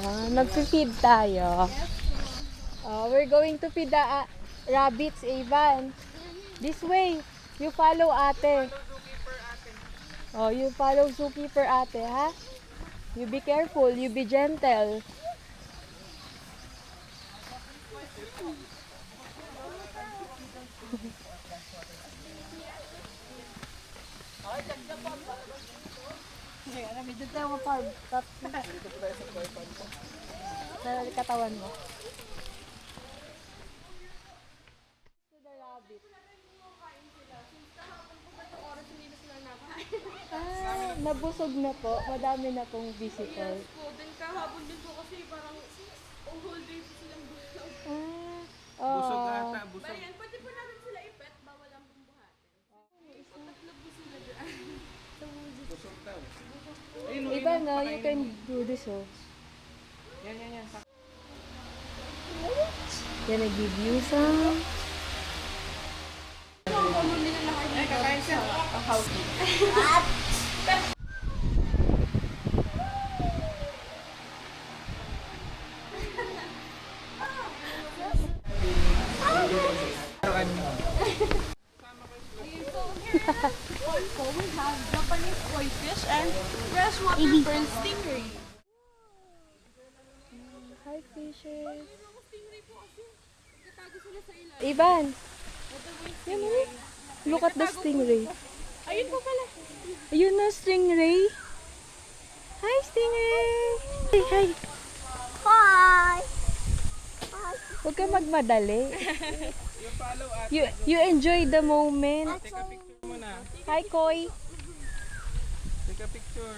Ayan, nagpi-feed tayo. We're going to feed the rabbits, Ivan. This way. You follow ate. Oh, you follow zookeeper ate, ha? You be careful, you be gentle. Medyo tayo ma-farm. Sa katawan mo. To the rabbit. Nabusog na po. Madami na pong visitor. Yes po, then kahapon din po kasi parang whole day po silang busog. Busog ata, busog. Bayan, pwede po natin sila ipet, bawal ang bumbuhatin. Tatlo po sila dyan. Busog daw. Iba no, you can do this oh. Yan. Can I give you some? Ay, kakain siya. Also, we have Japanese koi fish and freshwater pearl stingray. Hi fishes. Stingray po kasi nagtatago sila sa ilalim. Ivan, look at the stingray. Ayun po pala. Ayun na, stingray. Hi, stingray. Hey, hi. Hi! Huwag ka magmadali. You follow at. You enjoy the moment. Take a picture muna. Hi, Koi. Take a picture.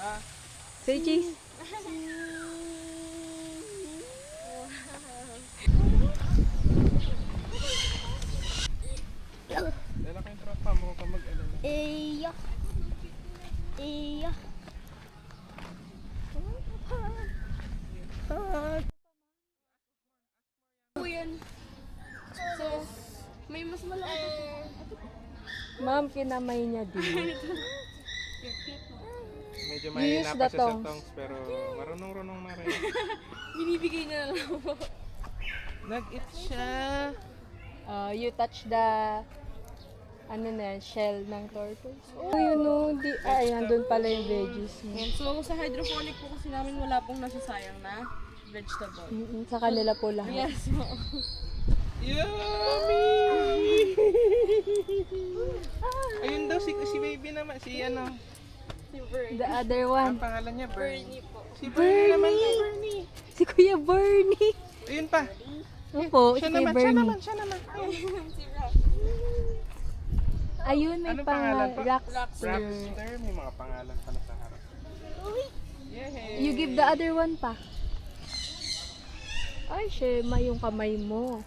Ah, Say cheese. dala ko yung tropa mo ka mag-alala. Iya. Iya. Po yan. So, may mas malaki po. Ma'am, kinamay niya din. Medyo You mahina use pa the siya sa tongs. tongs pero marunong-runong na rin. Binibigay niya na lang po. Nag-eat siya. You touch the shell ng tortoise. Oh, you know, nandun pala yung veggies. Yan. So, sa hydroponic po kasi namin wala pong nasasayang na vegetable. Sa kanila po lahat. Yes po. Yummy! Ayun daw si baby naman, si ano. Si Bird. The other Ang one. pangalan niya, Bernie. Bernie po. Si Bernie naman, si Bernie. Si Kuya Bernie. Ayun pa. Opo, si Siya Kuya naman, Bernie. siya naman. Ayun. Si Rock. Ayun, may Anong pangalan pa? Rockster. Rockster, may mga pangalan pala sa harap. Yay! You give the other one pa. Ay, Shema, yung kamay mo.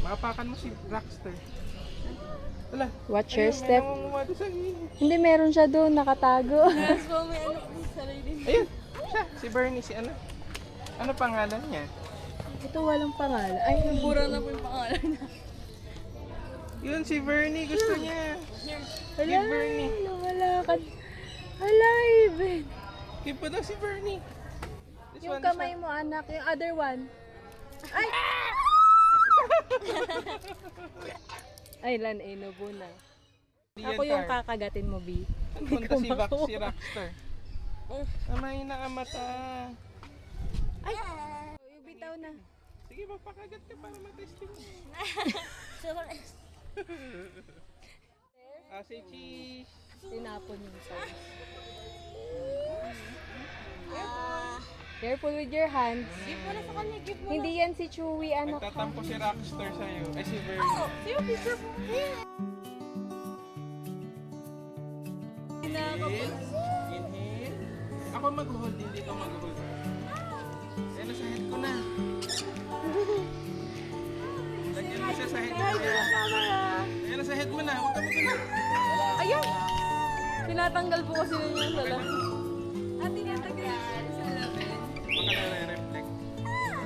Mapakan mo si Rockster. Wala. Watch your Ayun, may step. nangunguha doon sa gilid. Hindi, meron siya doon, nakatago. Yes po, may ano po sa sarili. Ayun, siya, si Bernie, si ano? Ano pangalan niya? Ito walang pangalan. Ay, Bura na po yung pangalan niya. Yun, si Bernie, gusto niya. Hala, Give Bernie. wala ka. Hala, Ivan. Give pa daw si Bernie. This Yung one, kamay mo, anak. Yung other one. Ay! Ay, lan, inubo na. Di Ako yan, yung Tar. kakagatin mo, B. Saan punta si Rockster? Amay na ang mata. Ay! Yung bitaw na. Sige, magpakagat ka para matesting mo. Say cheese. Tinapon yung sauce. Careful with your hands. Give mo na sa kanya, give mo Hindi yan si Chewy, anak. Nagtatampo si Rockster sa'yo. Ay, si Bernie. Sa'yo, picture po. Inhale. Ako mag-hold, hindi ka mag-hold. Ayan na sa head ko na. Lagyan mo siya sa head mo. Ayan na sa head mo na. Huwag ka mag-hold. Ayan! Tinatanggal po kasi ninyo sa lahat. Tinatanggal sa lahat. Baka nare-reflect.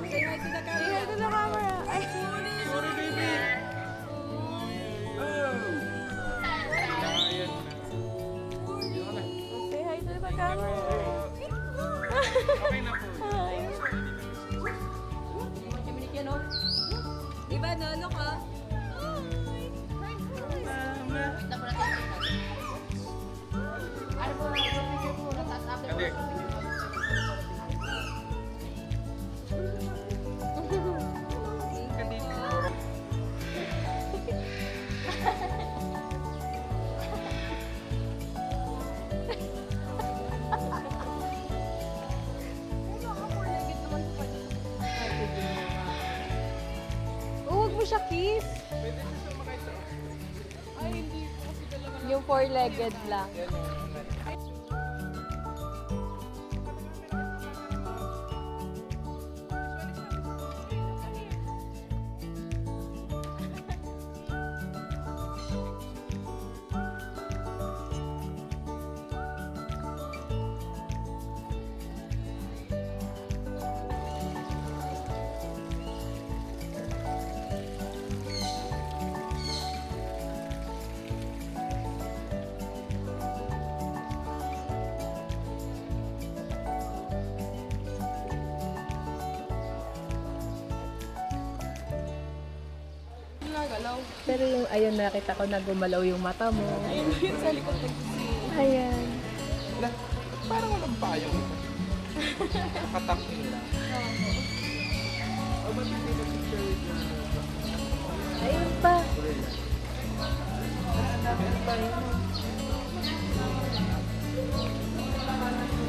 Say hi to the camera. Say hi to the camera. Ay, Sorry, baby. Oh. Ayan na. sa camera. Okay na po. Ay. Iba, no? Ano ka? Hindi. Huwag mo siya kiss. Pwede siya sumakay sa... Ay, hindi po kasi dalawa. Yung four-legged lang. Yan yung... Nagalaw. Pero yung ayun, nakita ko na gumalaw yung mata mo. Ayun po yun sa likod ng Ayan. Na, parang walang payong ito. Nakatak nila. Oh, ba't hindi na-picture with na... Ayun pa.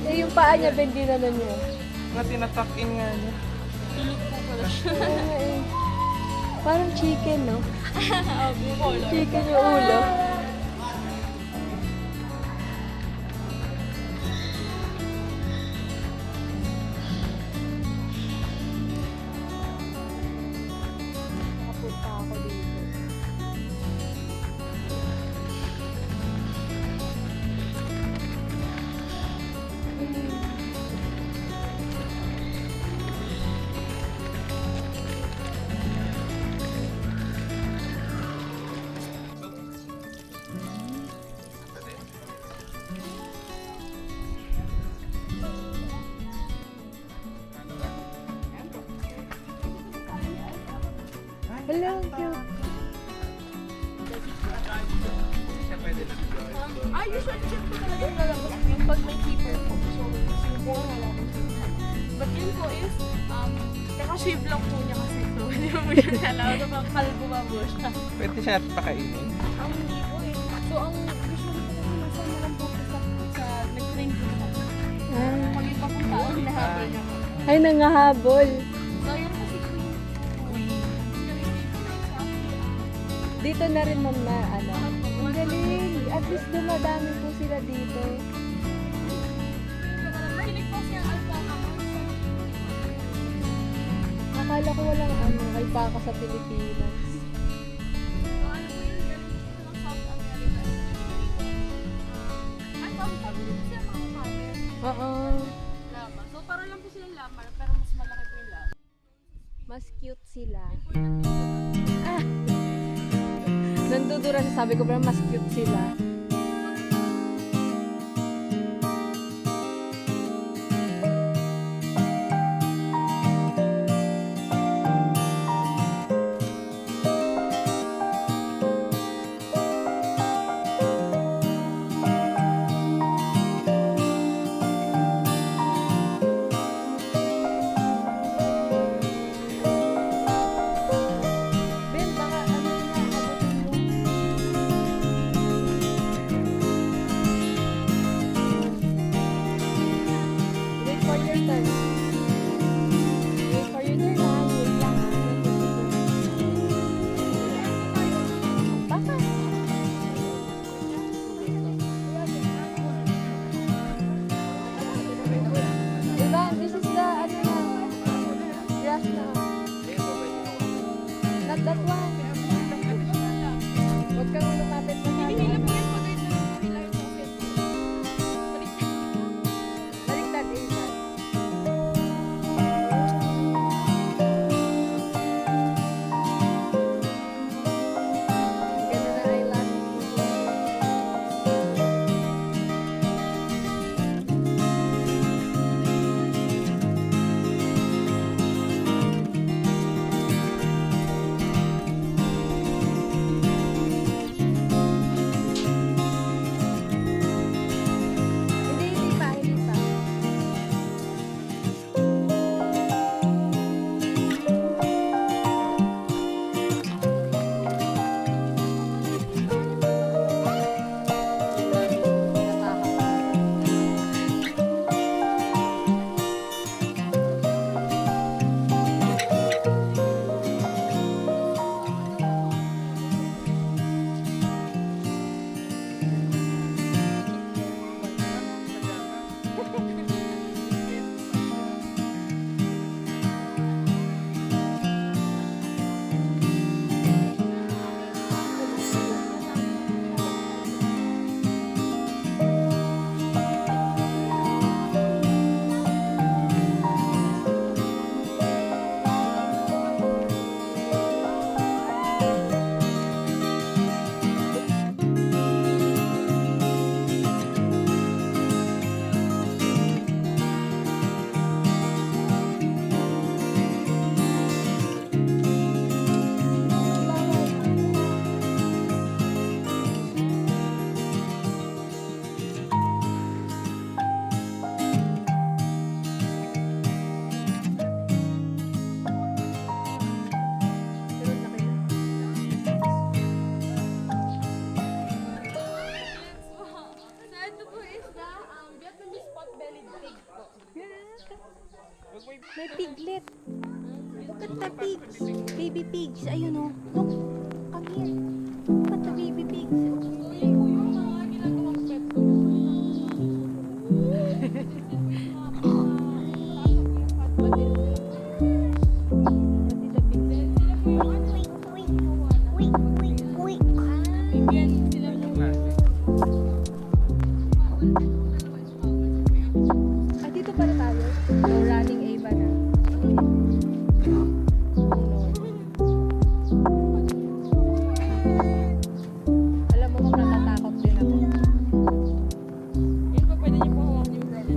Eh, yung paa niya, bendi na nun yun. Nga tinatak in nga niya. tulog po pala siya. Oo nga eh. Parang chicken, no? Yung color. Chicken yung ulo. Nakapunta ako dito. Hello, cute. Siya pwede lang. Usually siya po talaga lalabas yung pag may keeper po. So, sinubukan wala po siya. But yun po is, kaka-shave lang po niya kasi. So, hindi mo siya nalaw. So, pang kalbo ba po siya? Pwede siya pakainin. Ang hindi po eh. So, ang usually po kasi nasa na lang po sa nag-train po na. Ah. Pag iba pong tao, hinahabol niya po. Ay, nangahabol. So, yun kasi queen. Dito na rin, ma'am, na ano. Ang galing. At least dumadami po sila dito. Mahilig po siya alpaca. Akala ko walang ano, alpaca sa Pilipinas. So, ano po yun? Galing po siya ng South America. Ay, sabi din po siya mga camel. Oo. Lama. So, para lang po silang lama, pero mas malaki po yung lama. Mas cute sila. Po yung nandito. Ah! Nandudura siya. Sabi ko ba, mas cute sila. Ben, baka ano na, abutin mo. May piglet. Look at the pigs. Baby pigs. Ayun o. Look. Come here. Look at the baby pigs. Yung mga ginagawang pet ko. Quick, quick, quick. Ah, dito pala tayo. No, running Ava na. Alam mo kung natatakot din ako. Yun pa pwede niyo po hawakan yung brown.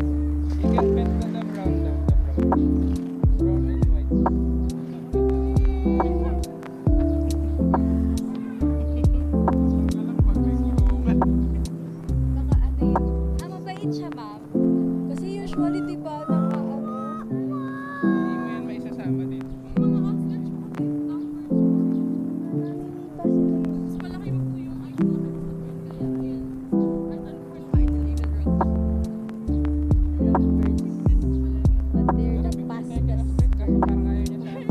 You can pet the brown daw, the brown. Brown and white. Alam pag may kulungan. Baka ano yun. Ah, mabait siya, ma'am. Kasi usually, di ba, ano, Hindi mo yan maisasama dito. Mga ostrich po kasi mas malaki mo po yung eyes namin sa bird. Kaya ayan. At unfortunately, even road. but they're the fastest. Kasi parang ayaw niya sa akin.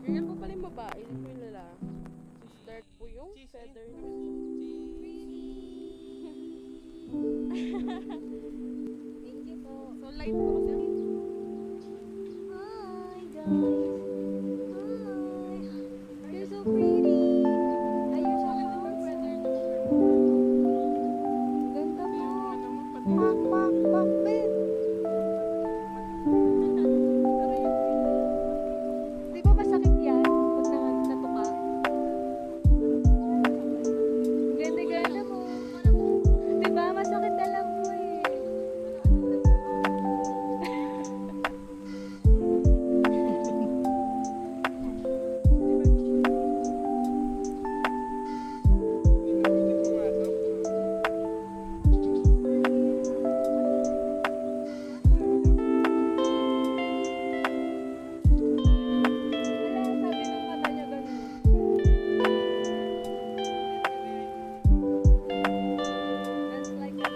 Ganyan po pala yung babae, yun po yung lalaki. Dark po yung feather niya. Thank you po. So light po kasi ang Hi, guys. Hi. You're so pretty. Ayun siya. Ganda mo. Pak, pak, pak, bet. Di ba masakit yan? Pag natuka? Ganda-ganda mo. Di ba masakit alam mo eh. Wala, sabi ng mata niya ganun. That's like an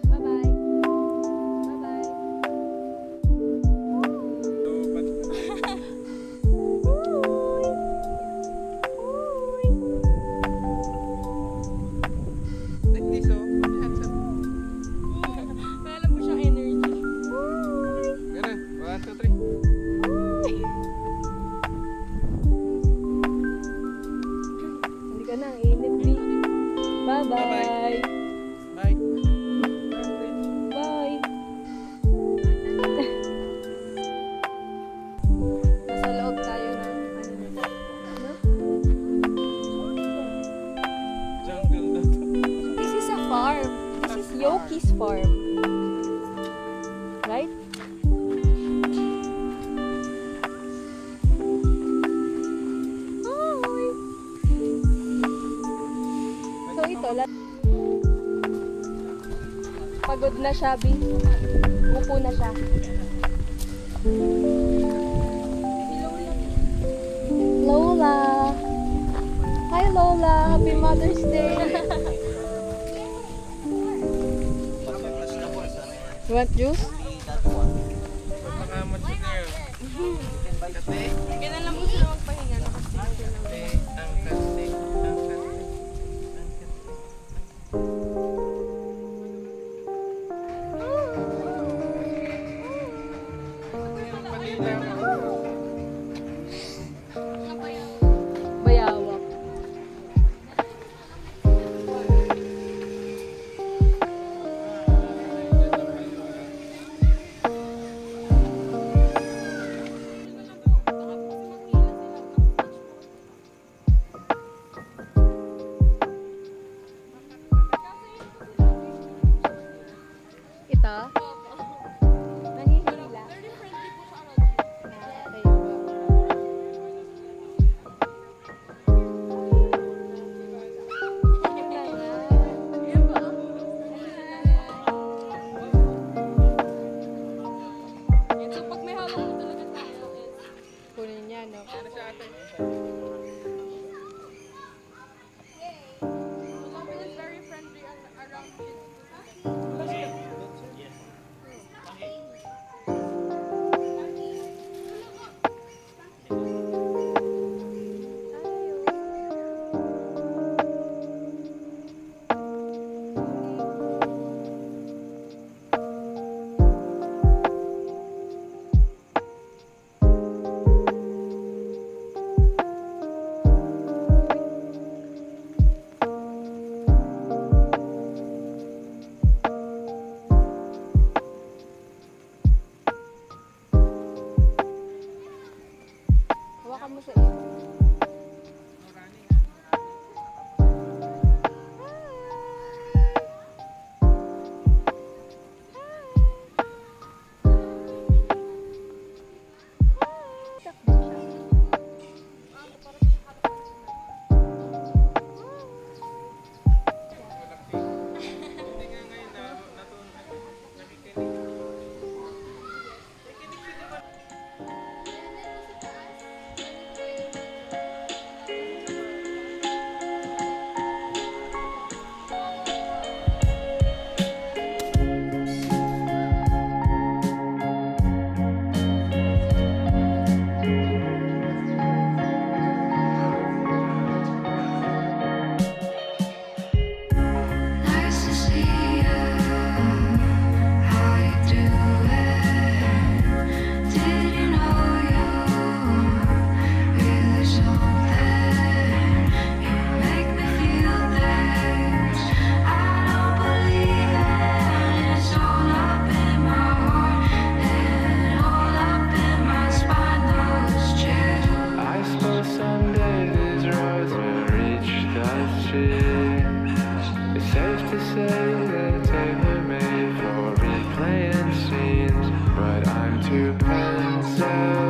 Bye-bye. Bye-bye. Like this, oh. Hands up. may alam po siyang energy. Ganun. 1, 2, 3. Hindi ka na, ang init ni. Bye-bye. Bye-bye. Bye. Bye. Nasa loob tayo ng ano nila. Ano? Jungle daw. This is a farm. This is Yoki's farm. Right? Hi! So ito, pagod na siya, Bi. Upo na siya. Lola! Hi Lola! Happy Mother's Day! You want juice? Makamot si girl. Kate, Ganyan lang po sila magpahinga. Nakastage lang. Kate, ang kate, ang kate. Yung palila. pag may hawak ko talaga tayo is Kunin niya, no? Ano siya ate? Love is very friendly around kids. Hawakan mo sa iyo. Hindi nga ngayon na nakikinig. Nakikinig siya naman. Nice to see you. How you doing? Didn't know you really something. You make me feel things I don't believe in. It's all up in my heart and all up in my spine. Those chills. I suppose someday these roads will reach the sea. It's safe to say that they were made for replaying scenes, but I'm too pensive